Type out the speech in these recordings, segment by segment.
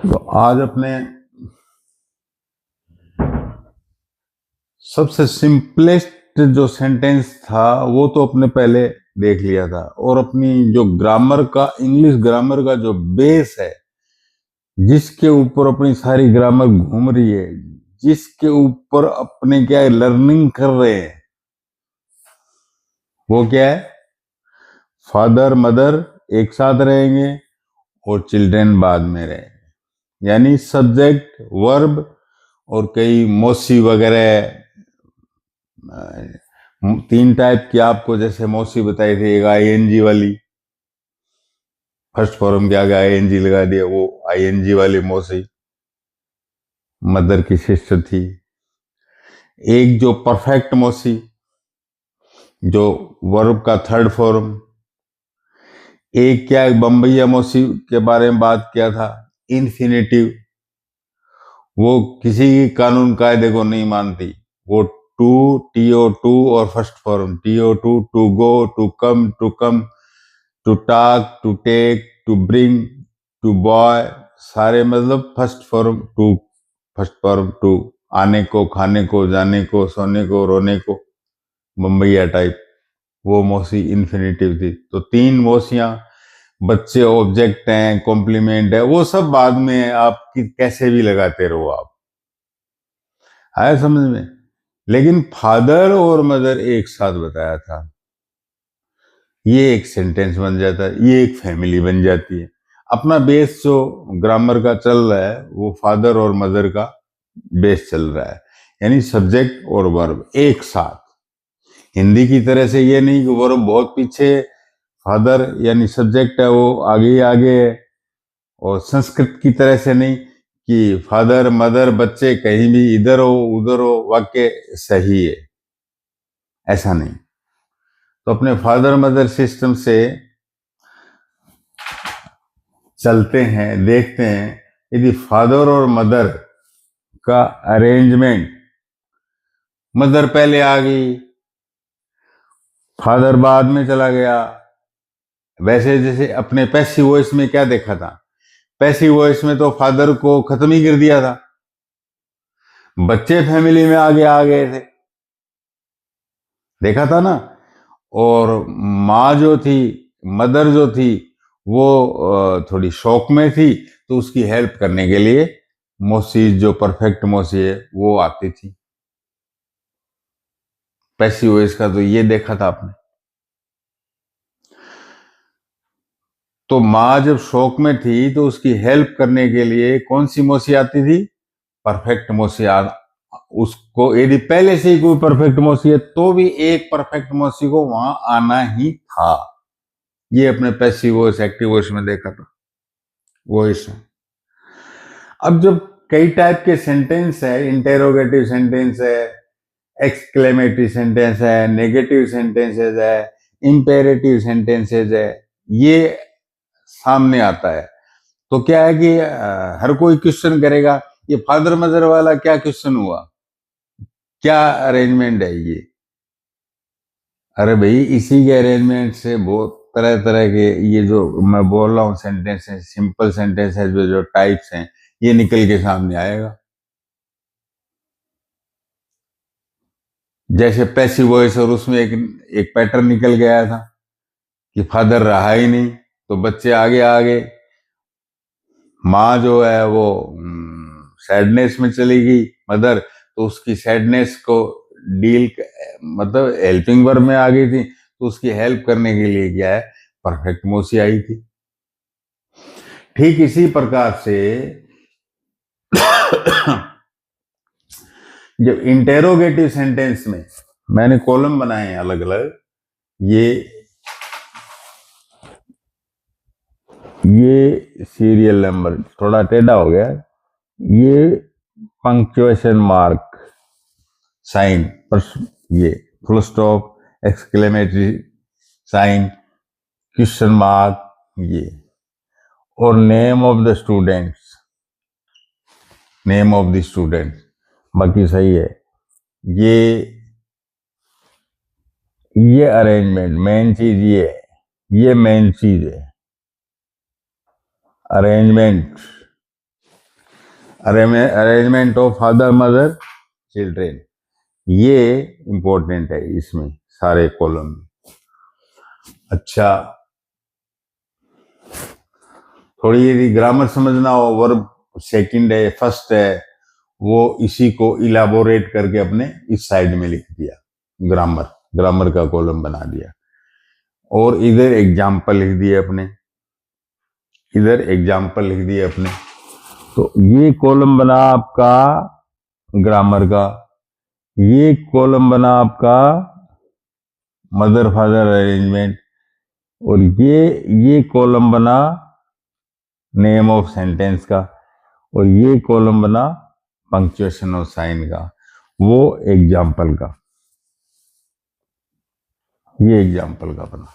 तो आज अपने सबसे सिंपलेस्ट जो सेंटेंस था वो तो अपने पहले देख लिया था, और अपनी जो ग्रामर का, इंग्लिश ग्रामर का जो बेस है, जिसके ऊपर अपनी सारी ग्रामर घूम रही है, जिसके ऊपर अपने क्या लर्निंग कर रहे हैं, वो क्या है? फादर मदर एक साथ रहेंगे और चिल्ड्रन बाद में रहेंगे। यानी सब्जेक्ट, वर्ब और कई मौसी वगैरह, तीन टाइप की आपको जैसे मौसी बताई थी। एक आईएनजी वाली, फर्स्ट फॉर्म के आगे आईएनजी लगा दिया, वो आईएनजी वाली मौसी मदर की सिस्टर थी। एक जो परफेक्ट मौसी, जो वर्ब का थर्ड फॉर्म। एक क्या, बम्बैया मौसी के बारे में बात किया था, इन्फिनेटिव। वो किसी कानून कायदे को नहीं मानती। वो टू, टीओ टू और first form T O to, to go, to come, to talk, to take, to bring, to buy, सारे मतलब first form to, first form to. आने को, खाने को, जाने को, सोने को, रोने को, बम्बैया टाइप। वो मौसी इन्फिनेटिव थी। तो तीन मौसियां, बच्चे ऑब्जेक्ट हैं, कॉम्प्लीमेंट है, वो सब बाद में आपकी कैसे भी लगाते रहो आप। आया समझ में? लेकिन फादर और मदर एक साथ बताया था, ये एक सेंटेंस बन जाता है, ये एक फैमिली बन जाती है। अपना बेस जो ग्रामर का चल रहा है वो फादर और मदर का बेस चल रहा है, यानी सब्जेक्ट और वर्ब एक साथ। हिंदी की तरह से ये नहीं कि वर्ब बहुत पीछे, फादर यानी सब्जेक्ट है वो आगे ही आगे है। और संस्कृत की तरह से नहीं कि फादर मदर बच्चे कहीं भी इधर हो उधर हो, वाक्य सही है, ऐसा नहीं। तो अपने फादर मदर सिस्टम से चलते हैं, देखते हैं। यदि फादर और मदर का अरेंजमेंट, मदर पहले आ गई, फादर बाद में चला गया, वैसे जैसे अपने पैसिव वॉइस में क्या देखा था? पैसिव वॉइस में तो फादर को खत्म ही कर दिया था, बच्चे फैमिली में आगे आ गए थे, देखा था ना। और माँ जो थी, मदर जो थी, वो थोड़ी शौक में थी, तो उसकी हेल्प करने के लिए मौसी, जो परफेक्ट मौसी है, वो आती थी। पैसिव वॉइस का तो ये देखा था आपने। तो माँ जब शौक में थी तो उसकी हेल्प करने के लिए कौन सी मौसी आती थी? परफेक्ट मौसी। उसको यदि पहले से ही कोई परफेक्ट मौसी है तो भी एक परफेक्ट मौसी को वहां आना ही था। ये अपने पैसिव वॉइस, एक्टिव वॉइस में देखा था, वॉइस है। अब जब कई टाइप के सेंटेंस है, इंटेरोगेटिव सेंटेंस है, एक्सक्लेमेटरी सेंटेंस है, नेगेटिव सेंटेंसेस है, इंपेरेटिव सेंटेंसेस है, ये सामने आता है, तो क्या है कि हर कोई क्वेश्चन करेगा, ये फादर मदर वाला क्या क्वेश्चन हुआ, क्या अरेंजमेंट है ये? अरे भाई, इसी के अरेंजमेंट से बहुत तरह तरह के, ये जो मैं बोल रहा हूँ सेंटेंस है, सिंपल सेंटेंस है, जो टाइप्स हैं, ये निकल के सामने आएगा। जैसे पैसिव वॉइस, और उसमें एक पैटर्न निकल गया था कि फादर रहा ही नहीं, तो बच्चे आगे आ गए। माँ जो है वो सैडनेस में चली गई, मदर, तो उसकी सैडनेस को डील, मतलब हेल्पिंग वर्ब में आ गई थी, तो उसकी हेल्प करने के लिए क्या है, परफेक्ट मौसी आई थी। ठीक इसी प्रकार से जब इंटेरोगेटिव सेंटेंस में मैंने कॉलम बनाए हैं अलग अलग, ये सीरियल नंबर थोड़ा टेढ़ा हो गया, ये पंक्चुएशन मार्क साइन पर, ये full stop, exclamatory sign, question mark, ये, और name of the students, name of the student, बाकी सही है। ये अरेंजमेंट मेन चीज ये है, ये मेन चीज है, arrangement. Arrangement of father mother children, ये इंपॉर्टेंट है इसमें सारे कॉलम में। अच्छा, थोड़ी यदि ग्रामर समझना हो, वर्ब सेकंड है फर्स्ट है, वो इसी को इलाबोरेट करके अपने इस साइड में लिख दिया, ग्रामर का कॉलम बना दिया, और इधर एग्जाम्पल लिख दिए अपने, इधर एग्जाम्पल लिख दिए अपने। तो ये कॉलम बना आपका ग्रामर का, ये कॉलम बना आपका मदर फादर अरेंजमेंट, और ये कॉलम बना नेम ऑफ सेंटेंस का, और ये कॉलम बना पंक्चुएशन और साइन का, वो एग्जाम्पल का, ये एग्जाम्पल का बना।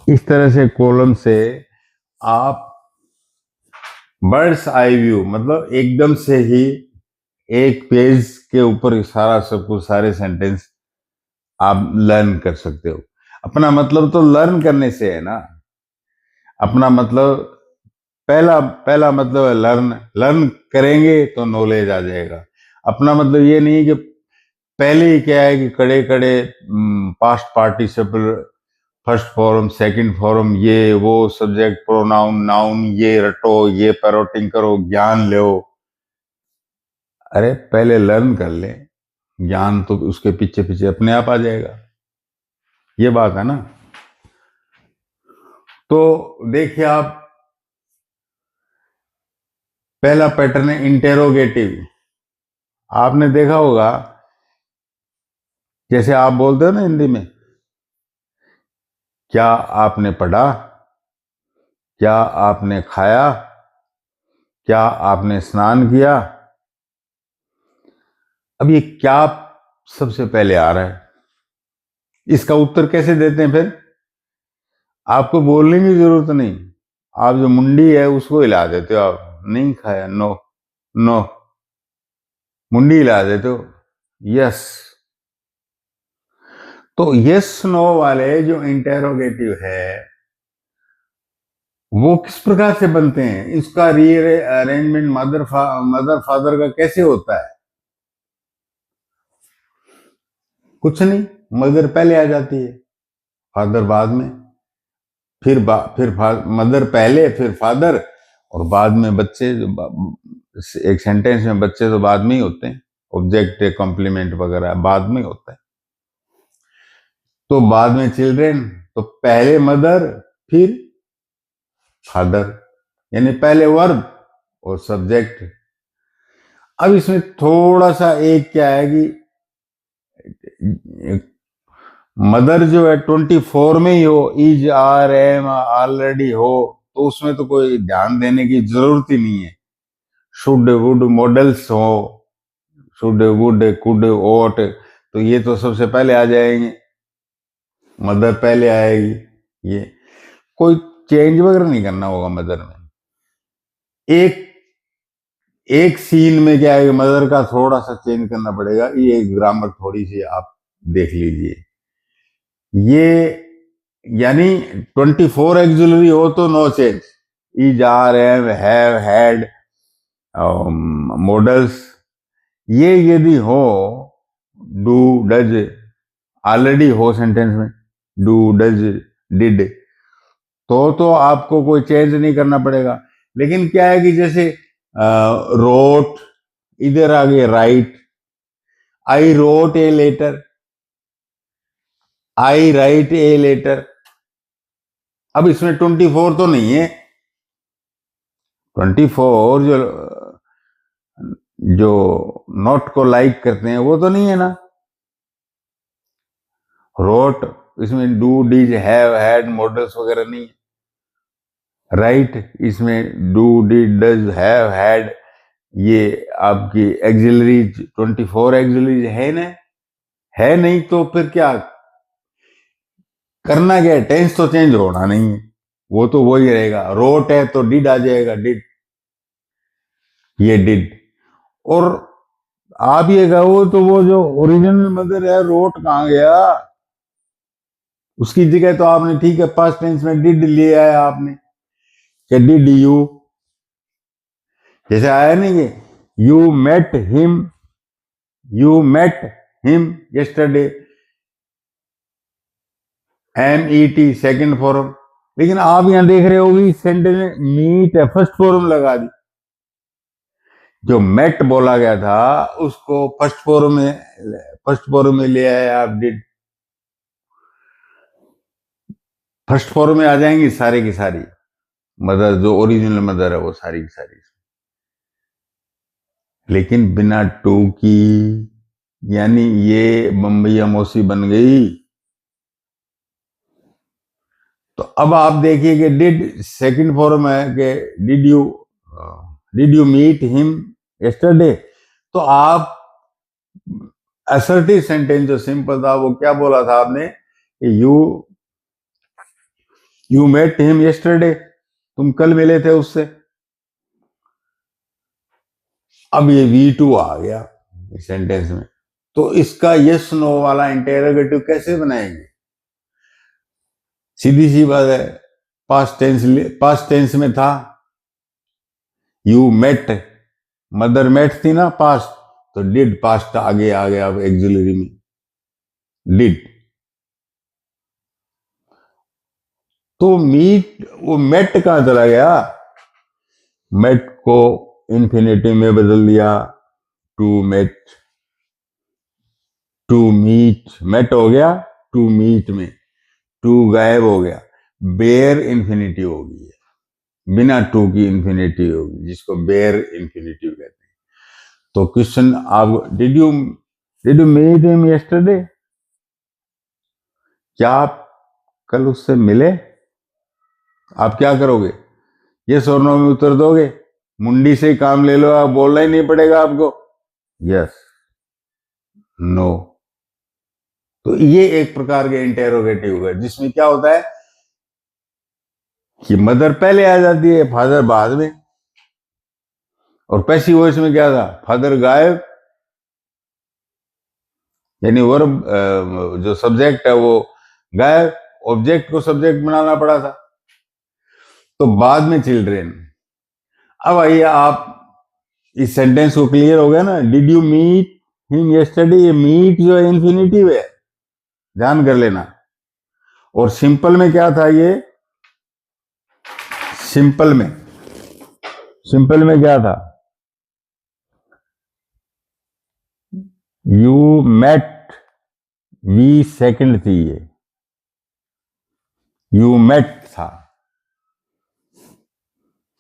इस तरह से कॉलम से आप बर्ड्स आई व्यू, मतलब एकदम से ही एक पेज के ऊपर सारा सब कुछ, सारे सेंटेंस आप लर्न कर सकते हो। अपना मतलब तो लर्न करने से है ना, अपना मतलब पहला मतलब है लर्न करेंगे तो नॉलेज आ जाएगा। अपना मतलब ये नहीं कि पहले ही क्या है कि कड़े कड़े past participle, first form, second form, ये वो, सब्जेक्ट प्रोनाउन नाउन, ये रटो, ये पैरोटिंग करो, ज्ञान लो। अरे पहले लर्न कर ले, ज्ञान तो उसके पीछे पीछे अपने आप आ जाएगा, ये बात है ना। तो देखिए आप, पहला पैटर्न है इंटेरोगेटिव। आपने देखा होगा, जैसे आप बोलते हो ना हिंदी में, क्या आपने पढ़ा, क्या आपने खाया, क्या आपने स्नान किया। अब ये क्या सबसे पहले आ रहा है, इसका उत्तर कैसे देते हैं फिर? आपको बोलने की जरूरत नहीं, आप जो मुंडी है उसको हिला देते हो, आप नहीं खाया, नो नो, मुंडी हिला देते हो, यस। तो यस नो वाले जो इंटेरोगेटिव है वो किस प्रकार से बनते हैं, इसका रीअरेंजमेंट मदर फादर का कैसे होता है? कुछ नहीं, मदर पहले आ जाती है, फादर बाद में, फिर मदर पहले, फिर फादर, और बाद में बच्चे। एक सेंटेंस में बच्चे तो बाद में ही होते हैं, ऑब्जेक्ट कॉम्प्लीमेंट वगैरह बाद में होता है। तो बाद में चिल्ड्रेन, तो पहले मदर फिर फादर, यानी पहले वर्ब और सब्जेक्ट। अब इसमें थोड़ा सा एक क्या है कि मदर जो है 24 में ही हो, इज आर एम ऑलरेडी हो, तो उसमें तो कोई ध्यान देने की जरूरत ही नहीं है। शुड वुड मॉडल्स हो, शुड वुड कुड ओट, तो ये तो सबसे पहले आ जाएंगे, मदर पहले आएगी। ये कोई चेंज वगैरह नहीं करना होगा मदर में। एक एक सीन में क्या है, मदर का थोड़ा सा चेंज करना पड़ेगा, ये ग्रामर थोड़ी सी आप देख लीजिए। ये यानी 24 एक्सिलरी हो तो no change, is are am have had modals. ये यदि हो, डू डज ऑलरेडी हो सेंटेंस में, डू डज डिड, तो आपको कोई चेंज नहीं करना पड़ेगा। लेकिन क्या है कि जैसे रोट, इधर आ गए right, I wrote a letter, I write a letter. अब इसमें 24 तो नहीं है, 24 जो नोट को लाइक करते हैं वो तो नहीं है ना। रोट, इसमें do does have had modals वगैरह नहीं है। राइट, इसमें do did does have had, ये आपकी एक्सिलरीज 24 एक्सिलरीज है ना, है नहीं, तो फिर क्या करना, क्या टेंस तो चेंज होना नहीं है, वो तो वही रहेगा। रोट है तो डिड आ जाएगा, डिड, ये डिड। और आप ये कहो तो वो जो ओरिजिनल मदर है, रोट कहां गया, उसकी जगह तो आपने ठीक है पास्ट टेंस में डिड लिया है आपने, कि डिड यू, जैसे आया नहीं कि you met him yesterday, MET second form. लेकिन आप यहां देख रहे होगी सेंटेंस में मीट है, फर्स्ट फॉर्म लगा दी। जो मेट बोला गया था उसको फर्स्ट फॉर्म में ले आए आप, डिड। फर्स्ट फॉर्म में आ जाएंगी सारी की सारी मदर, जो ओरिजिनल मदर है वो सारी की सारी, लेकिन बिना टू की, यानी ये बम्बैया मौसी बन गई। तो अब आप देखिए कि डिड सेकंड फॉर्म है कि did you meet him yesterday. तो आप असर्टिव सेंटेंस जो सिंपल था वो क्या बोला था आपने, यू मेट हिम यस्टरडे, तुम कल मिले थे उससे। अब ये V2 आ गया इस सेंटेंस में, तो इसका यस नो वाला इंटेरोगेटिव कैसे बनाएंगे? सीधी सी बात है, पास्ट टेंस में था, यू मेट, मदर मेट थी ना पास्ट, तो डिड पास्ट आगे आ गया अब एक्सिलरी में, डिड। तो वो मेट कहां चला गया? मेट को इंफिनिटिव में बदल दिया, to met, to meet, met हो गया टू मीट में, टू गायब हो गया, बेयर इंफिनिटिव हो गई है, बिना टू की इंफिनिटिव होगी, जिसको बेयर इंफिनिटिव कहते हैं। तो क्वेश्चन आप, did you meet him yesterday, क्या आप कल उससे मिले? आप क्या करोगे? यस और नो में उत्तर दोगे, मुंडी से काम ले लो, आप बोलना ही नहीं पड़ेगा आपको, यस नो। तो ये एक प्रकार के इंटेरोगेटिव है, जिसमें क्या होता है कि मदर पहले आ जाती है, फादर बाद में। और पैसिव वॉइस में क्या था, फादर गायब, यानी वर्ब जो सब्जेक्ट है वो गायब, ऑब्जेक्ट को सब्जेक्ट बनाना पड़ा था। तो बाद में चिल्ड्रेन। अब आइए आप, इस सेंटेंस को क्लियर हो गया ना, did you meet him yesterday, ये मीट जो है इन्फिनिटिव है, ध्यान कर लेना। और सिंपल में क्या था ये, सिंपल में क्या था, यू मेट, वी सेकंड थी, ये यू मेट था,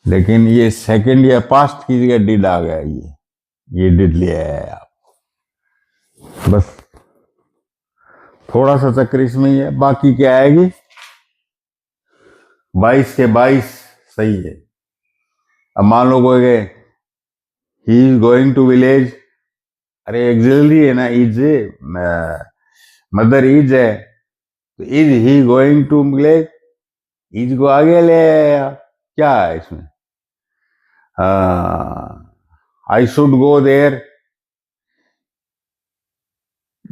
लेकिन ये सेकंड या पास्ट की जगह डिड आ गया, ये डिड ले आया आप। बस थोड़ा सा चक्कर इसमें ही है, बाकी क्या आएगी, 22 के 22 सही है। अब मान लो कोई गए, he is going to village, अरे एक्सिलरी है ना, इज, मदर इज है, तो is he going to village, is को आगे ले आया, क्या है इसमें, आई शुड गो देयर,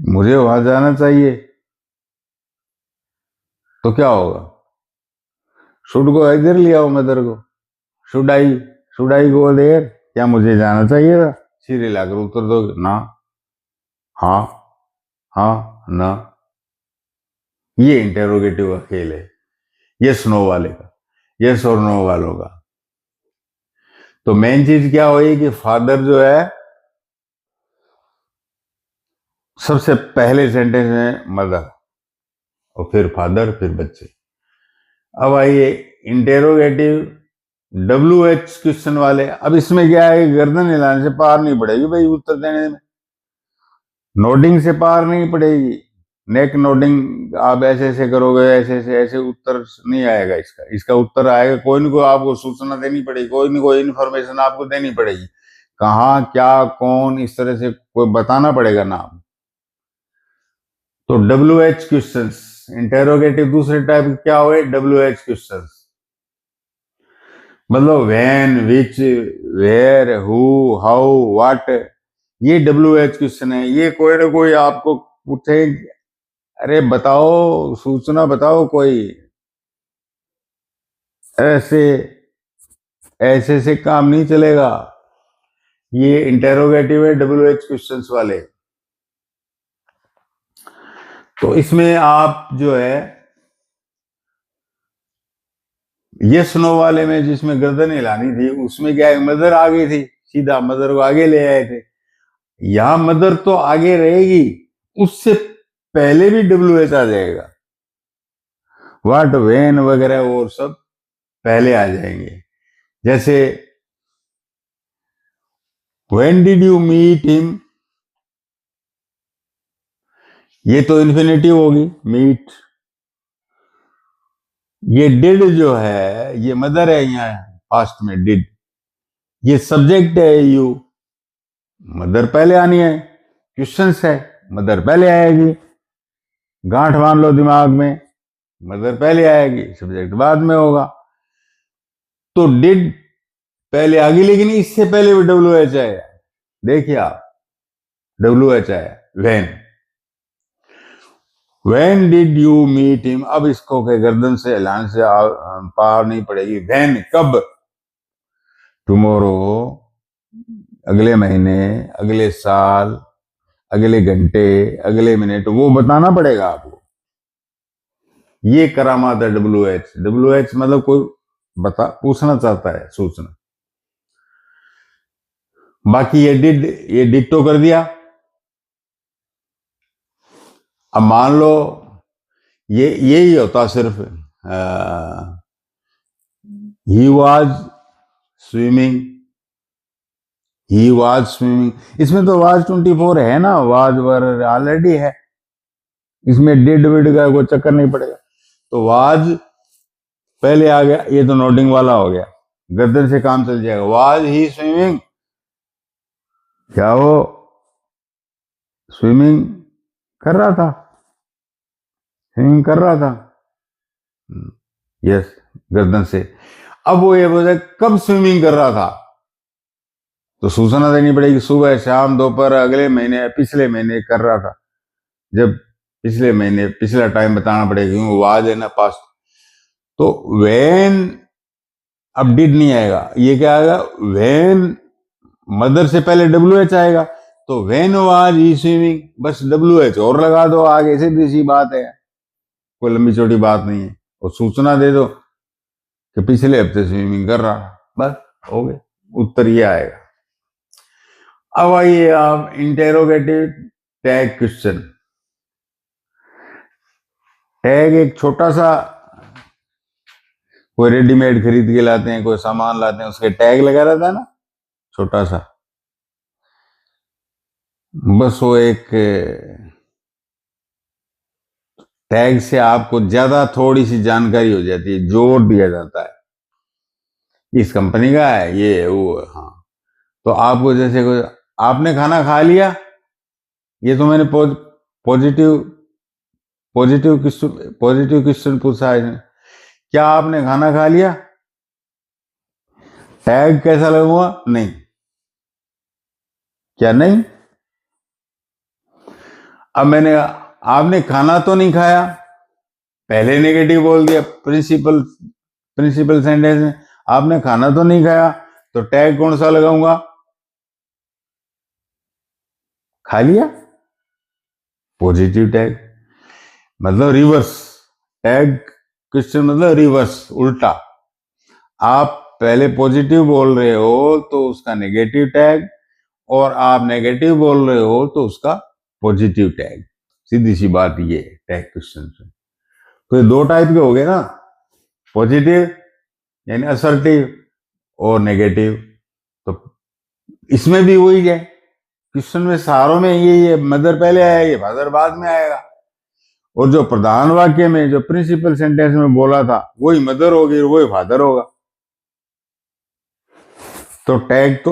मुझे वहां जाना चाहिए, तो क्या होगा, शुड को इधर लिया हो मदर को, शुड आई गो देयर, क्या मुझे जाना चाहिए था, सीधे लाकर उत्तर दोगे ना, हाँ हाँ ना। ये इंटेरोगेटिव का खेल है, यस नो वाले का, यस और नो वालों का। तो मेन चीज क्या हुई कि फादर जो है सबसे पहले सेंटेंस में मदर, और फिर फादर, फिर बच्चे। अब आइए इंटेरोगेटिव WH क्वेश्चन वाले। अब इसमें क्या है, गर्दन हिलाने से पार नहीं पड़ेगी भाई उत्तर देने में, नोडिंग से पार नहीं पड़ेगी, नेक नोडिंग आप ऐसे ऐसे करोगे, ऐसे उत्तर नहीं आएगा इसका उत्तर आएगा, कोई ना कोई आपको सूचना देनी पड़ेगी, कोई ना कोई इन्फॉर्मेशन आपको देनी पड़ेगी, कहाँ क्या कौन, इस तरह से कोई बताना पड़ेगा नाम। तो WH क्वेश्चंस, इंटेरोगेटिव दूसरे टाइप क्या हुए, WH क्वेश्चंस, मतलब when, which, where, who, how, what, ये WH क्वेश्चन है। ये कोई ना कोई आपको पूछे, अरे बताओ, सूचना बताओ कोई, ऐसे ऐसे से काम नहीं चलेगा। ये इंटेरोगेटिव है WH क्वेश्चंस वाले। तो इसमें आप जो है यस नो वाले में जिसमें गर्दन हिलानी थी उसमें क्या है, मदर आ गई थी, सीधा मदर को आगे ले आए थे। यहां मदर तो आगे रहेगी, उससे पहले भी WH आ जाएगा, व्हाट वेन वगैरह वो सब पहले आ जाएंगे। जैसे when did you meet him, ये तो इन्फिनिटिव होगी, मीट। ये डिड जो है ये मदर है, यहां पास्ट में डिड, ये सब्जेक्ट है यू, मदर पहले आनी है, क्वेश्चन है, मदर पहले आएगी, गांठ मान लो दिमाग में, मदर पहले आएगी, सब्जेक्ट बाद में होगा। तो डिड पहले आगे, लेकिन इससे पहले भी WH आया, देखिए आप, WH आया when did you meet him. अब इसको के गर्दन से हिलाने से पार नहीं पड़ेगी। व्हेन कब, टुमारो अगले महीने, अगले साल, अगले घंटे, अगले मिनट, वो बताना पड़ेगा आपको। ये करामात है WH मतलब कोई पूछना चाहता है, सूचना। बाकी ये डिड तो कर दिया। अब मान लो ये यही होता सिर्फ, he was swimming, he was swimming, इसमें तो वाज 24 है ना, वाज वर ऑलरेडी है, इसमें डिड विड का कोई चक्कर नहीं पड़ेगा। तो वाज पहले आ गया, ये तो नोटिंग वाला हो गया, गर्दन से काम चल जाएगा। वाज ही स्विमिंग, क्या वो स्विमिंग कर रहा था, स्विमिंग कर रहा था, यस, गर्दन से। अब वो ये बोले कब स्विमिंग कर रहा था, तो सूचना देनी पड़ेगी, सुबह, शाम, दोपहर, अगले महीने, पिछले महीने कर रहा था। जब पिछले महीने, पिछला टाइम बताना पड़ेगा, क्योंकि वाज है ना पास्ट। तो वेन, अब डिड नहीं आएगा, ये क्या आएगा, वेन, मदर से पहले WH आएगा, तो वेन वाज ही स्विमिंग, बस WH और लगा दो आगे, सीधी सी बात है, कोई लंबी चौड़ी बात नहीं है। और सूचना दे दो कि पिछले हफ्ते स्विमिंग कर रहा, बस हो गया, उत्तर ये आएगा। अब आइए आप इंटेरोगेटिव टैग क्वेश्चन। टैग एक छोटा सा, कोई रेडीमेड खरीद के लाते हैं, कोई सामान लाते हैं, उसके टैग लगा रहता है ना, छोटा सा, बस वो एक टैग से आपको ज्यादा थोड़ी सी जानकारी हो जाती है, जोड़ दिया जाता है इस कंपनी का है ये वो, हाँ। तो आपको जैसे कोई, आपने खाना खा लिया, ये तो मैंने पॉजिटिव पॉजिटिव क्वेश्चन पूछा है, क्या आपने खाना खा लिया, टैग कैसा लगूंगा, नहीं, क्या नहीं। अब मैंने, आपने खाना तो नहीं खाया, पहले नेगेटिव बोल दिया, प्रिंसिपल सेंटेंस में आपने खाना तो नहीं खाया, तो टैग कौन सा लगाऊंगा, खा लिया, पॉजिटिव टैग, मतलब रिवर्स टैग क्वेश्चन, मतलब रिवर्स, उल्टा। आप पहले पॉजिटिव बोल रहे हो तो उसका नेगेटिव टैग, और आप नेगेटिव बोल रहे हो तो उसका पॉजिटिव टैग, सीधी सी बात ये है टैग क्वेश्चन से। तो ये दो टाइप के हो गए ना, पॉजिटिव यानी असर्टिव, और नेगेटिव। तो इसमें भी वही है, क्वेश्चन में सारों में ये मदर पहले आया, ये फादर बाद में आएगा, और जो प्रधान वाक्य में, जो प्रिंसिपल सेंटेंस में बोला था, वही मदर होगी, वही फादर होगा। तो टैग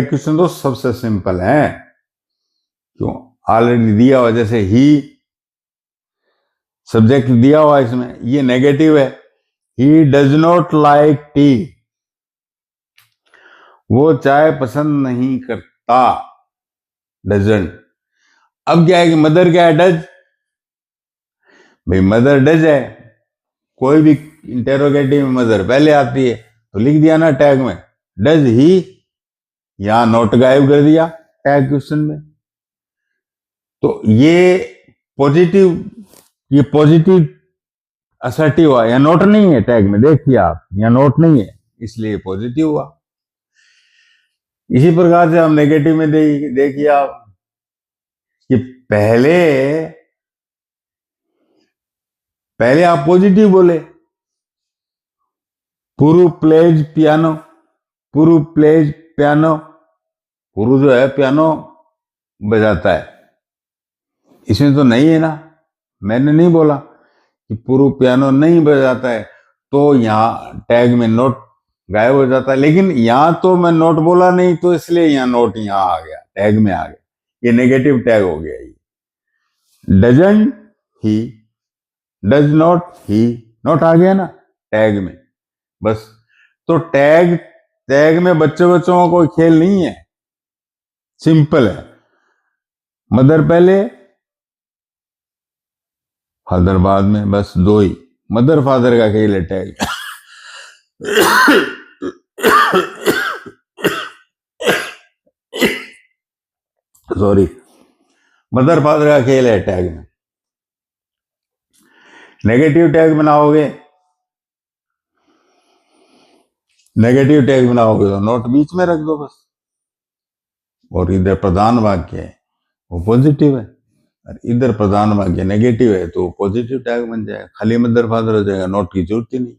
क्वेश्चन तो सबसे सिंपल है, क्यों, ऑलरेडी दिया हुआ, जैसे ही सब्जेक्ट दिया हुआ इसमें, ये नेगेटिव है, ही डज नॉट लाइक टी, वो चाय पसंद नहीं करता, डजंट। अब क्या है कि मदर क्या है, डज, भाई मदर डज है, कोई भी इंटेरोगेटिव में मदर पहले आती है, तो लिख दिया ना टैग में, डज ही यहां नोट गायब कर दिया टैग क्वेश्चन में। तो ये पॉजिटिव असर्टिव हुआ, या नोट नहीं है टैग में, देखिए आप यहाँ नोट नहीं है, इसलिए पॉजिटिव हुआ। इसी प्रकार से हम नेगेटिव में देखिए आप कि पहले आप पॉजिटिव बोले, पुरु प्लेज पियानो, पुरु प्लेज पियानो, पुरु जो है पियानो बजाता है, इसमें तो नहीं है ना, मैंने नहीं बोला कि पुरु पियानो नहीं बजाता है, तो यहाँ टैग में नोट गायब हो जाता है। लेकिन यहां तो मैं नोट बोला नहीं, तो इसलिए यहाँ नोट यहाँ आ गया, टैग में आ गया, ये नेगेटिव टैग हो गया। ये doesn't he, does not he, note आ गया ना टैग में, बस। तो टैग में बच्चों का कोई खेल नहीं है, सिंपल है। मदर पहले, फादर बाद में, बस दो ही, मदर फादर का खेल है टैग। सॉरी, मदर फादर का खेल है टैग में। नेगेटिव टैग बनाओगे, नेगेटिव टैग बनाओगे तो नोट बीच में रख दो बस, और इधर प्रधान वाक्य है वो पॉजिटिव है, और इधर प्रधान वाक्य नेगेटिव है तो पॉजिटिव टैग बन जाएगा, खाली मदर फादर हो जाएगा, नोट की जरूरत ही नहीं।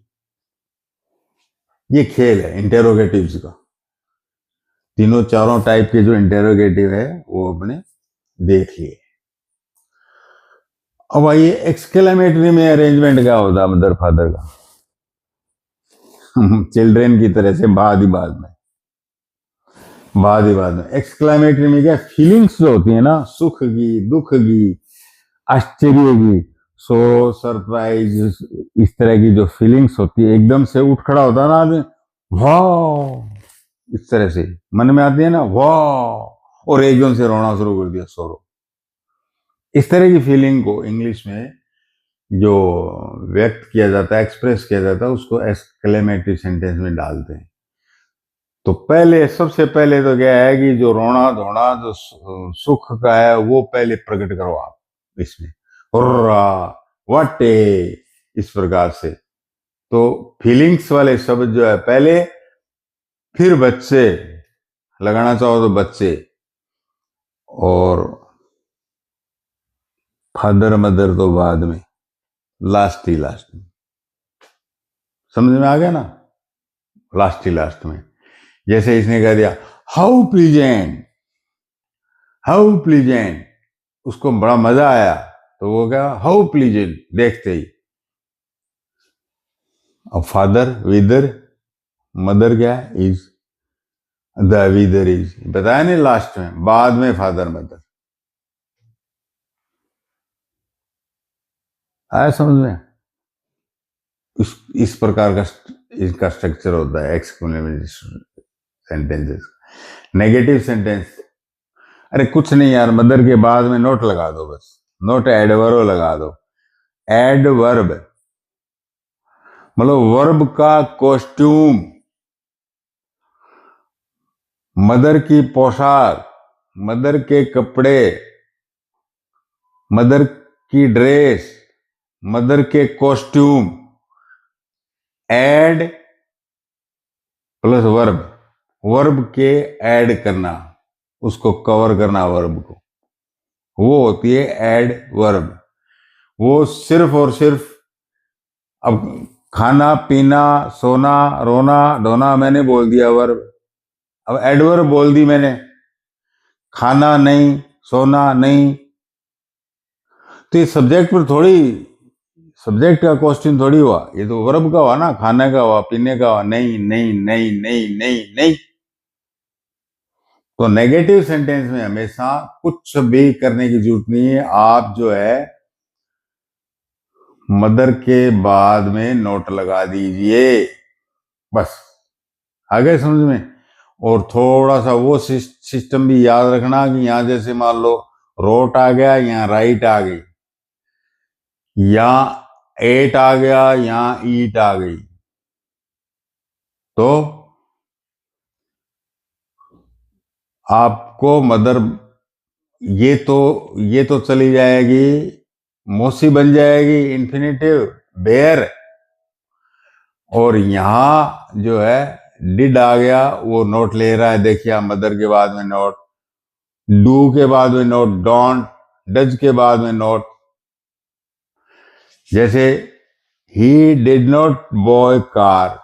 ये खेल है इंटेरोगेटिव्स का, तीनों चारों टाइप के जो इंटेरोगेटिव है वो अपने देख लिए। अब आइए एक्सक्लेमेटरी में अरेंजमेंट क्या होता है मदर फादर का, चिल्ड्रेन की तरह से बाद ही बाद में एक्सक्लेमेटरी में क्या फीलिंग्स जो होती है ना, सुख की, दुख की, आश्चर्य की, सो सरप्राइज, इस तरह की जो फीलिंग्स होती है, एकदम से उठ खड़ा होता है ना आदमी, वाह, इस तरह से मन में आती है ना, वाह, और एकदम से रोना शुरू कर दिया, सोरो। इस तरह की फीलिंग को इंग्लिश में जो व्यक्त किया जाता है, एक्सप्रेस किया जाता है, उसको एक्सक्लेमेटरी सेंटेंस में डालते हैं। तो सबसे पहले तो क्या है कि जो रोना धोना जो सुख का है वो पहले प्रकट करो आप इसमें, वाटे, इस प्रकार से। तो फीलिंग्स वाले शब्द जो है पहले, फिर बच्चे लगाना चाहो तो बच्चे, और फादर मदर तो बाद में, लास्ट में। समझ में आ गया ना, लास्ट में। जैसे इसने कह दिया हाउ प्लीजेंट, उसको बड़ा मजा आया, तो वो क्या, हाउ प्लीजेंट, देखते ही। अब फादर विदर, मदर क्या है, इज, द विदर इज, बताया नहीं लास्ट में, बाद में फादर मदर। आया समझ में? इस प्रकार का इसका स्ट्रक्चर होता है एक्सक्लेमेटरी सेंटेंसेस। नेगेटिव सेंटेंस, अरे कुछ नहीं यार, मदर के बाद में नोट लगा दो बस, नोट एडवर्ब लगा दो। एडवर्ब मतलब वर्ब का कॉस्ट्यूम, मदर की पोशाक, मदर के कपड़े, मदर की ड्रेस, मदर के costume, ed plus verb, verb के ऐड करना, उसको कवर करना वर्ब को, वो होती है एड वर्ब। वो सिर्फ और सिर्फ, अब खाना पीना सोना रोना धोना मैंने बोल दिया वर्ब, अब एडवर्ब बोल दी मैंने, खाना नहीं सोना नहीं, तो ये सब्जेक्ट पर थोड़ी, सब्जेक्ट का क्वेश्चन थोड़ी हुआ, ये तो वर्ब का हुआ ना, खाने का हुआ, पीने का हुआ, नहीं नहीं नहीं नहीं नहीं नहीं। तो नेगेटिव सेंटेंस में हमेशा कुछ भी करने की जरूरत नहीं है, आप जो है मदर के बाद में नोट लगा दीजिए बस, आ गए समझ में। और थोड़ा सा वो सिस्टम भी याद रखना कि यहां जैसे मान लो रोट आ गया, यहाँ राइट आ गई, या एट आ गया, यहां ईट आ गई, तो आपको मदर, ये तो चली जाएगी, मौसी बन जाएगी इन्फिनेटिव बेयर, और यहां जो है डिड आ गया, वो नोट ले रहा है। देखिए मदर के बाद में नोट, डू के बाद में नोट, डोंट, डज के बाद में नोट। जैसे ही डिड नॉट बॉय कार,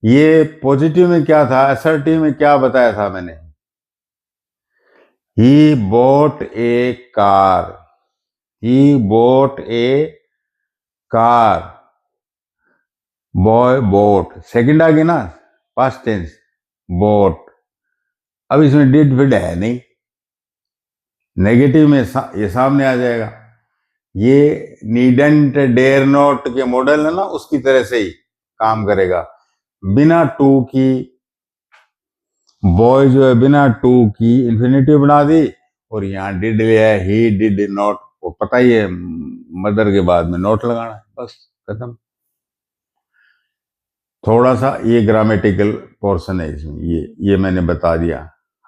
ये पॉजिटिव में क्या था, असर्टिव में क्या बताया था मैंने, he bought a car, he bought a car, buy bought, second आ गया ना, पास्ट टेंस, बोट। अब इसमें डिड फिड है नहीं, नेगेटिव में ये सामने आ जाएगा। ये नीडेंट डेयर नॉट के मॉडल है ना, उसकी तरह से ही काम करेगा। बिना टू की, बॉय जो है बिना टू की इन्फिनिटिव बना दी, और यहाँ डिड लिया है, ही डिड नॉट, वो पता ही है मदर के बाद में नोट लगाना है, बस खत्म। थोड़ा सा ये ग्रामेटिकल पोर्शन है इसमें, ये मैंने बता दिया।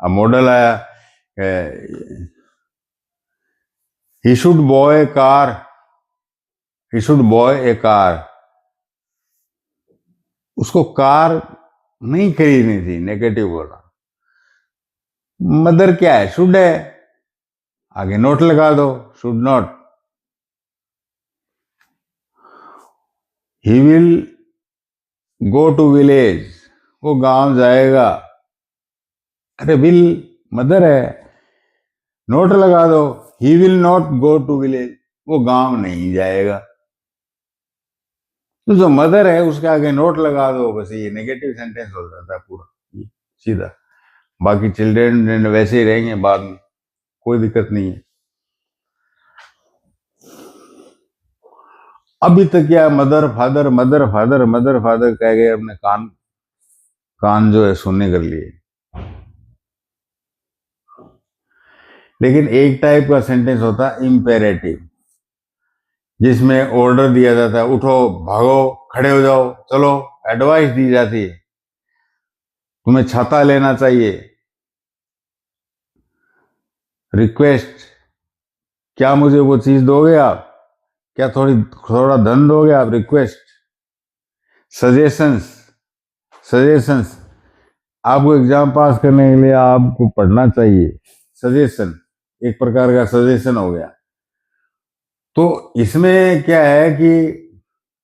अब मॉडल आया, he should boy car, he should boy A car, उसको कार नहीं खरीदनी थी, नेगेटिव बोला। मदर क्या है, शुड है, आगे नोट लगा दो, should not. He will go to village, वो गांव जाएगा। अरे विल मदर है, नोट लगा दो, he will not go to village, वो गांव नहीं जाएगा। तो जो मदर है उसके आगे नोट लगा दो, बस ये नेगेटिव सेंटेंस हो जाता है पूरा सीधा। बाकी चिल्ड्रन वैसे ही रहेंगे बाद में, कोई दिक्कत नहीं है। अभी तक क्या, mother father mother father mother father कह गए, अपने कान जो है सुनने कर लिए। लेकिन एक टाइप का सेंटेंस होता है इम्पेरेटिव, जिसमें ऑर्डर दिया जाता है, उठो, भागो, खड़े हो जाओ, चलो, एडवाइस दी जाती है, तुम्हें छाता लेना चाहिए। रिक्वेस्ट, क्या मुझे वो चीज दोगे आप, क्या थोड़ा धन दोगे आप, रिक्वेस्ट। सजेशंस, सजेशंस, आपको एग्जाम पास करने के लिए आपको पढ़ना चाहिए, सजेशन, एक प्रकार का सजेशन हो गया। तो इसमें क्या है कि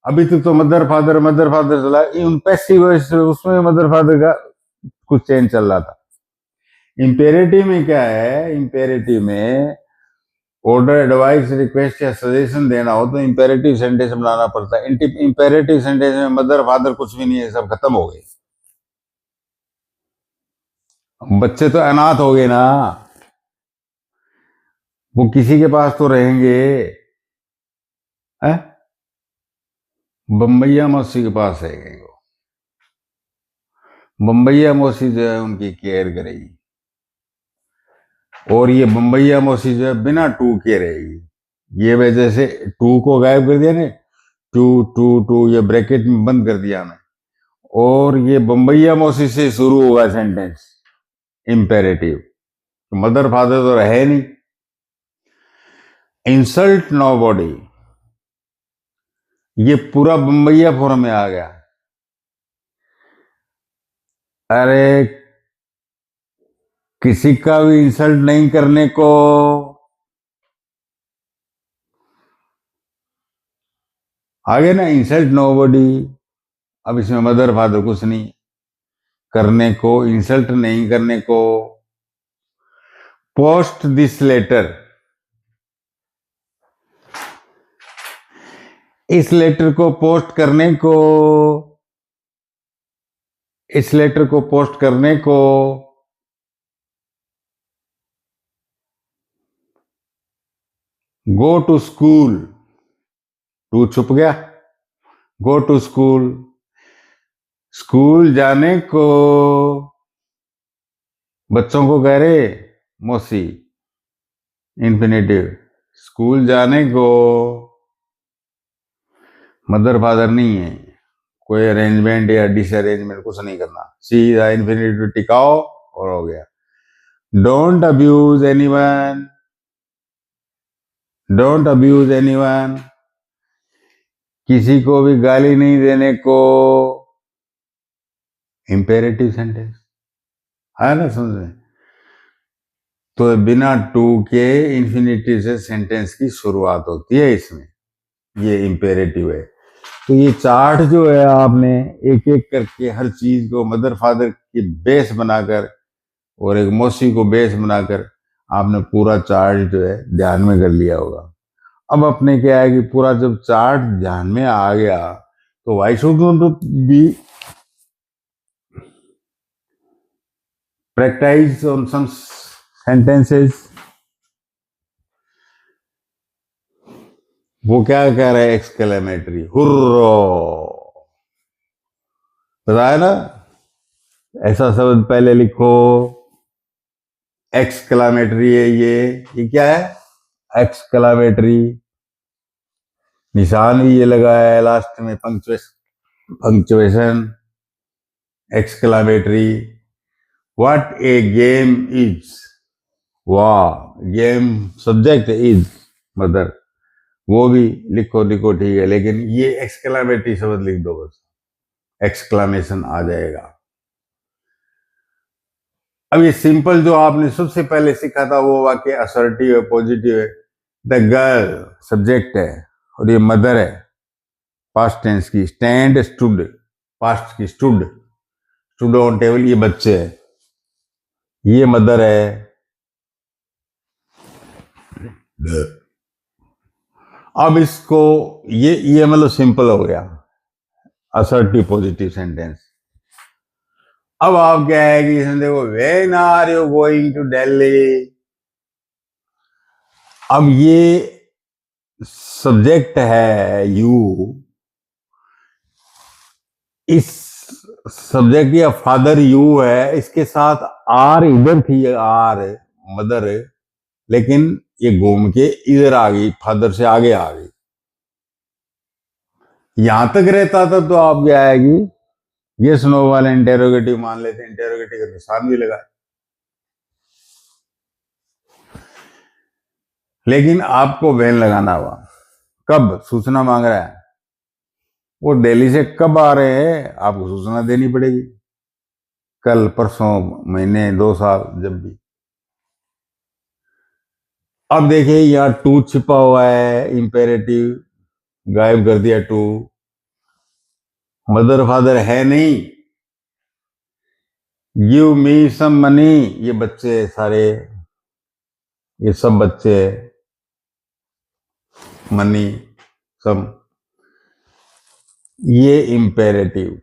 अभी तक तो मदर फादर चला, पैसिव उसमें मदर फादर का कुछ चेंज चल रहा था। इंपेरेटिव में क्या है, इंपेरेटिव में ऑर्डर, एडवाइस, रिक्वेस्ट या सजेशन देना हो तो इंपेरेटिव सेंटेंस बनाना पड़ता है। इंपेरेटिव सेंटेंस में मदर फादर कुछ भी नहीं है, सब खत्म हो गए। बच्चे तो अनाथ हो गए ना, वो किसी के पास तो रहेंगे, है? बम्बैया मौसी के पास है वो, बम्बैया मौसी जो है उनकी केयर करेगी, और ये बम्बैया मौसी जो है बिना टू के रहेगी। ये वजह से टू को गायब कर दिया ने, टू टू टू ये ब्रैकेट में बंद कर दिया मैं, और ये बम्बैया मौसी से शुरू होगा सेंटेंस इंपेरेटिव। तो मदर फादर तो रहे नहीं। इंसल्ट नोबॉडी, ये पूरा बम्बैया फॉर्म में आ गया। अरे किसी का भी इंसल्ट नहीं करने को, आगे ना इंसल्ट नोबॉडी। अब इसमें मदर फादर कुछ नहीं, करने को, इंसल्ट नहीं करने को। पोस्ट दिस लेटर, इस लेटर को पोस्ट करने को, इस लेटर को पोस्ट करने को। गो टू स्कूल, टू छुप गया, गो टू स्कूल, स्कूल जाने को। बच्चों को कह रहे मौसी, इन्फिनेटिव, स्कूल जाने को। मदर फादर नहीं है, कोई अरेंजमेंट या डिसअरेंजमेंट कुछ नहीं करना, सीधा इन्फिनेटिव टिकाओ और हो गया। Don't abuse anyone, don't abuse anyone, किसी को भी गाली नहीं देने को। इंपेरेटिव सेंटेंस है ना, समझ में? तो बिना टू के इंफिनिटिव से सेंटेंस की शुरुआत होती है इसमें, ये इंपेरेटिव है। तो ये चार्ट जो है, आपने एक एक करके हर चीज को मदर फादर की बेस बनाकर और एक मौसी को बेस बनाकर आपने पूरा चार्ट जो है ध्यान में कर लिया होगा। अब अपने क्या है कि पूरा जब चार्ट ध्यान में आ गया तो why should not be practice on some sentences. वो क्या कह रहा है? एक्सक्लेमेटरी, हुर्रो, बताया ना? ऐसा शब्द पहले लिखो, एक्सक्लेमेटरी है ये क्या है? एक्सक्लेमेटरी। निशान भी ये लगाया है लास्ट में, punctuation, exclamatory. What A game is, वाह, गेम सब्जेक्ट इज मदर, वो भी लिखो लिखो, ठीक है, लेकिन ये एक्सक्लेमेटरी शब्द लिख दो बस, एक्सक्लेमेशन आ जाएगा। अब ये सिंपल जो आपने सबसे पहले सीखा था वो वाक्य असर्टिव है, पॉजिटिव है। द गर्ल सब्जेक्ट है और ये मदर है, पास्ट टेंस की। स्टैंड स्टूड, पास्ट की स्टूड, स्टूड ऑन टेबल, ये बच्चे है, ये मदर है। अब इसको ये मतलब सिंपल हो गया, असर्टिव पॉजिटिव सेंटेंस। अब आप क्या है कि इसमें देखो, when are you going to Delhi. अब ये सब्जेक्ट है यू, इस सब्जेक्ट या फादर यू है, इसके साथ आर इधर थी, आर मदर, लेकिन ये घूम के इधर आ गई, फादर से आगे आ गई। यहां तक रहता था तो आप क्या आएगी, ये नो वाले इंटेरोगेटिव मान लेते, इंटेरोगेटिव का निशान भी लगा। लेकिन आपको वैन लगाना हुआ, कब सूचना मांग रहा है, वो दिल्ली से कब आ रहे हैं, आपको सूचना देनी पड़ेगी, कल, परसों, महीने, 2 साल, जब भी। अब देखिए यहां टू छिपा हुआ है, इंपेरेटिव गायब कर दिया टू, मदर फादर है नहीं। गिव मी सम मनी, ये बच्चे सारे, ये सब बच्चे, मनी, सम, ये इंपेरेटिव,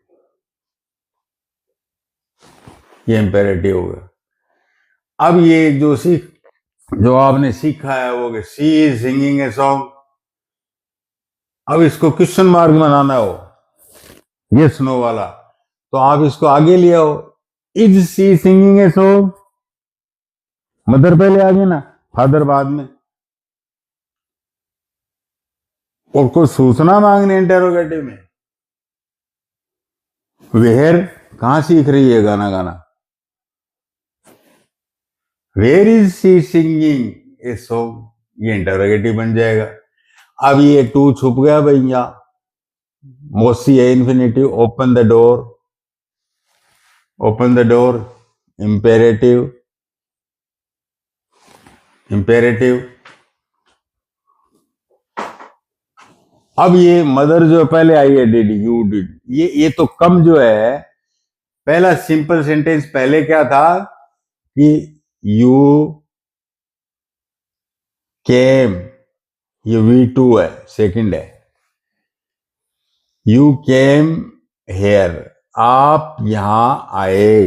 ये इंपेरेटिव हो गया। अब ये जो आपने सीखा है वो, सी इज सिंगिंग ए सॉन्ग, अब इसको क्वेश्चन मार्क बनाना हो, यस नो वाला, तो आप इसको आगे ले आओ, is she singing a song, mother पहले आ गई ना, फादर बाद में। और कोई सूचना मांगने इंटेरोगेटिव में, वेयर कहां सीख रही है गाना गाना, where is she singing a song, ये इंटेरोगेटिव बन जाएगा। अब ये टू छुप गया भैया, मौसी है infinitive, open the door, open the door, imperative, imperative. अब ये मदर जो पहले आई है, डिड, यू डिड, ये तो कम जो है, पहला सिंपल सेंटेंस पहले क्या था कि यू केम, ये V2 है, सेकंड है, यू केम हेयर, आप यहां आए।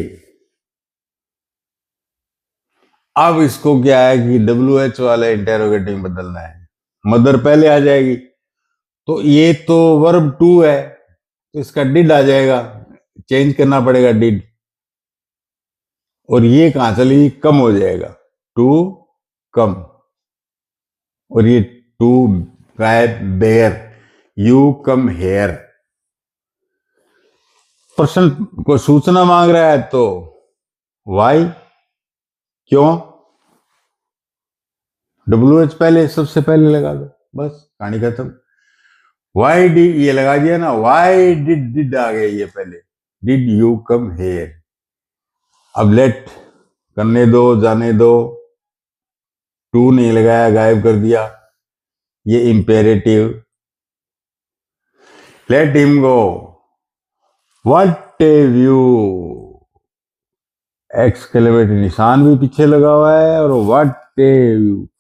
अब इसको क्या है कि WH वाले इंटेरोगेटिव बदलना है, मदर पहले आ जाएगी, तो ये तो वर्ब टू है, तो इसका डिड आ जाएगा, चेंज करना पड़ेगा डिड, और ये कहां चली, कम हो जाएगा, टू कम, और ये टू गायब, बेयर, यू कम हेयर। प्रश्न को सूचना मांग रहा है तो वाई, क्यों? WH पहले, सबसे पहले लगा दो, बस कहानी खत्म। वाई डिड, ये लगा दिया ना, वाई डिड आ गया ये पहले, डिड यू कम हेयर। अब लेट करने दो, जाने दो, टू नहीं लगाया, गायब कर दिया, ये imperative. Let him go, what view, exclamatory निशान भी पीछे लगा हुआ है, और व्हाट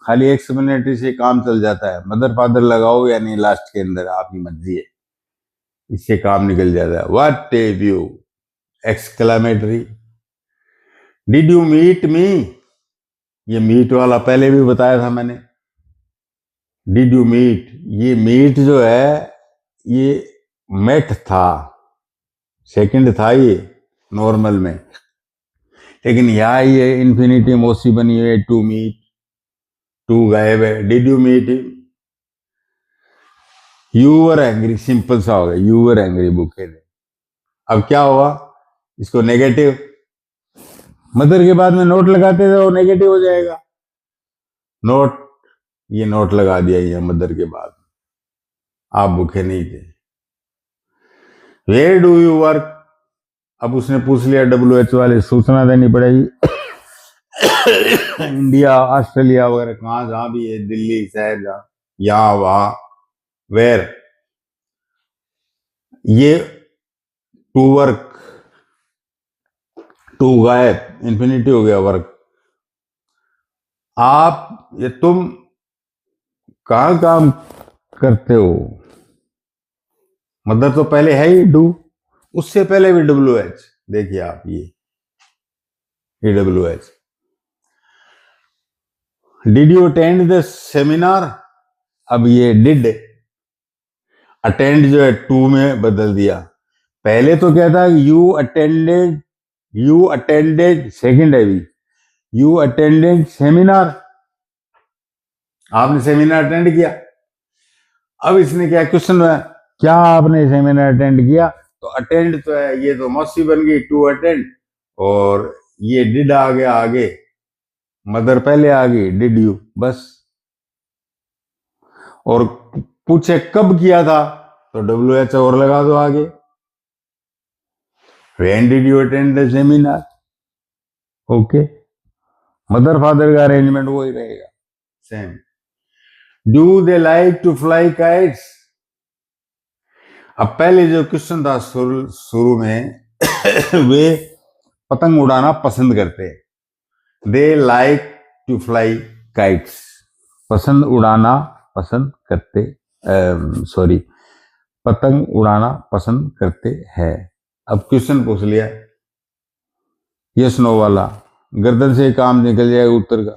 खाली एक्सक्लेमेटरी से काम चल जाता है। मदर फादर लगाओ या नहीं लास्ट के अंदर, आपकी मर्जी है, इससे काम निकल जाता है। What view, exclamatory. Did you meet me, ये मीट वाला पहले भी बताया था मैंने। डिड यू मीट, ये मीट जो है ये मेट था, सेकंड था ये नॉर्मल में, लेकिन यहां ये इन्फिनिटी मोसी बनी हुई है, टू मीट, टू गायब है। Did you meet, you were angry, simple सा हो गया, यू वर एंग्री, भूखे थे। अब क्या हुआ, इसको नेगेटिव, मदर के बाद में नोट लगाते थे वो नेगेटिव हो जाएगा, नोट, ये नोट लगा दिया ये मदर के बाद, आप भूखे नहीं थे। वेयर डू यू वर्क, अब उसने पूछ लिया, WH वाले सूचना देनी पड़ेगी। इंडिया, ऑस्ट्रेलिया वगैरह कहां, जहां भी है, दिल्ली शहर, जहां, यहां, वहां, वेयर, ये टू वर्क, टू गायब, इंफिनिटी हो गया, वर्क। आप, ये तुम कहां काम करते हो, मदर तो पहले है ही, डू, उससे पहले भी WH, देखिए आप ये WH। Did you attend the seminar, अब ये डिड, अटेंड जो है टू में बदल दिया। पहले तो क्या था, यू अटेंडेड, सेकंड है भी, यू अटेंडेड सेमिनार, आपने सेमिनार अटेंड किया। अब इसने क्या क्वेश्चन है, क्या आपने सेमिनार अटेंड किया, तो अटेंड तो है, ये तो मौसी बन गई, टू अटेंड, और ये डिड आ गया आगे, मदर पहले आ गई, डिड यू, बस। और पूछे कब किया था, तो WH और लगा दो आगे, when did you attend the seminar, okay. Mother father का अरेंजमेंट वही रहेगा, same. Do they like to fly kites, अब पहले जो क्वेश्चन था शुरू में, वे पतंग उड़ाना पसंद करते हैं, they like to fly kites, पसंद उड़ाना पसंद करते, सॉरी, पतंग उड़ाना पसंद करते हैं। अब क्वेश्चन पूछ लिया, यस नो वाला, गर्दन से काम निकल जाएगा उत्तर का।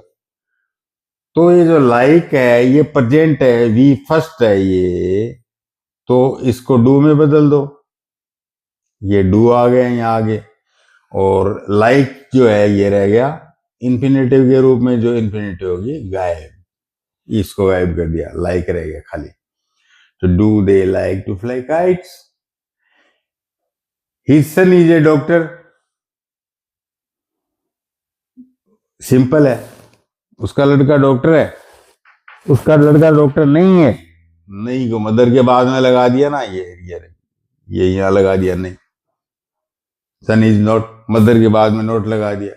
तो ये जो लाइक है ये प्रेजेंट है, वी फर्स्ट है ये, तो इसको डू में बदल दो, ये डू आ गया यहाँ आगे, और लाइक जो है ये रह गया इन्फिनेटिव के रूप में, जो इन्फिनेटिव होगी गायब, इसको गायब कर दिया, लाइक रह गया खाली। तो do they like to fly kites, his son is a doctor, simple है, उसका लड़का डॉक्टर है, उसका लड़का डॉक्टर नहीं है, नहीं को मदर के बाद में लगा दिया ना, ये यहां लगा दिया, नहीं, सन इज नॉट, मदर के बाद में नोट लगा दिया।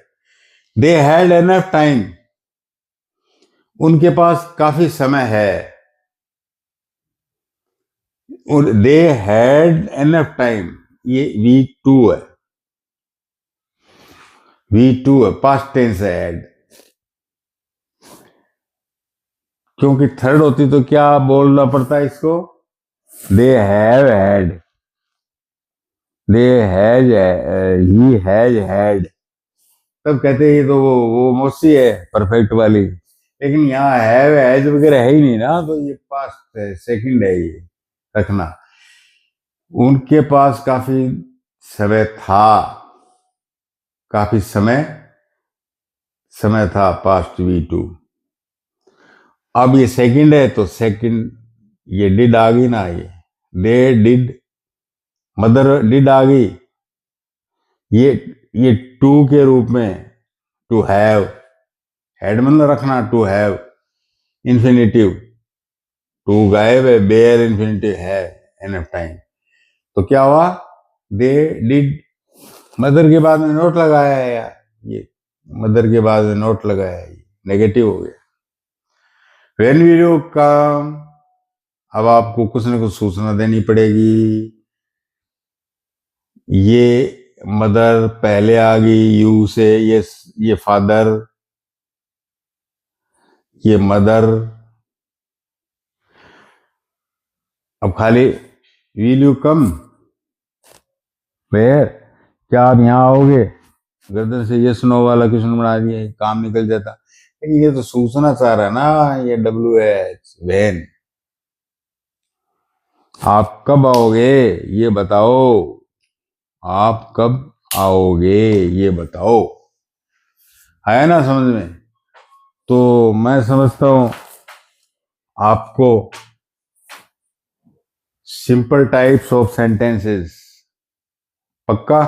दे हैड एनफ टाइम, उनके पास काफी समय है, और दे हैड एनफ टाइम, ये V2 है, V2 है, पास्ट टेंस है, हैड, क्योंकि थर्ड होती तो क्या बोलना पड़ता है इसको, they have had, they has, he has had, तब कहते हैं ये तो वो मौसी है परफेक्ट वाली, लेकिन यहाँ हैव हैज वगैरह है ही नहीं ना, तो ये पास्ट है, सेकंड है, ये रखना। उनके पास काफी समय था, काफी समय था, पास्ट V2। अब ये सेकंड है, तो सेकंड, ये डिड आ गई ना, ये दे डिड, मदर डिड आ गई, ये टू के रूप में, टू हैव, हैड मतलब रखना, टू हैव इन्फिनिटिव, टू गायब है, बेयर इन्फिनिटिव है, एनफ टाइम। तो क्या हुआ, दे डिड, मदर के बाद में नोट लगाया है यार, ये मदर के बाद में नोट लगाया है, नेगेटिव हो गया। व्हेन विल यू कम, अब आपको कुछ न कुछ सूचना देनी पड़ेगी। ये मदर पहले आ गई यू से, ये फादर, ये मदर। अब खाली विल यू कम वेयर, क्या आप यहां आओगे, गर्दन से ये स्नो वाला क्वेश्चन बना दिया, काम निकल जाता। ये तो सूचना चाह रहा है ना, ये WH वेन, आप कब आओगे ये बताओ, आप कब आओगे ये बताओ। आया ना समझ में? तो मैं समझता हूं आपको सिंपल टाइप्स ऑफ सेंटेंसेस पक्का।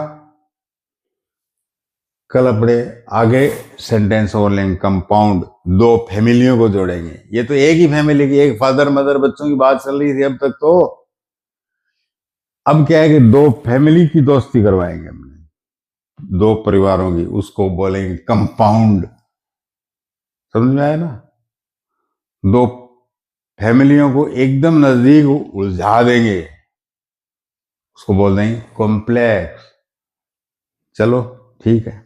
कल अपने आगे सेंटेंस और लेंगे कंपाउंड, दो फैमिलियों को जोड़ेंगे। ये तो एक ही फैमिली की, एक फादर मदर बच्चों की बात चल रही थी अब तक तो। अब क्या है कि दो फैमिली की दोस्ती करवाएंगे हमने, दो परिवारों की, उसको बोलेंगे कंपाउंड। समझ में आया ना? दो फैमिलियों को एकदम नजदीक उलझा देंगे, उसको बोल देंगे कॉम्प्लेक्स। चलो ठीक है।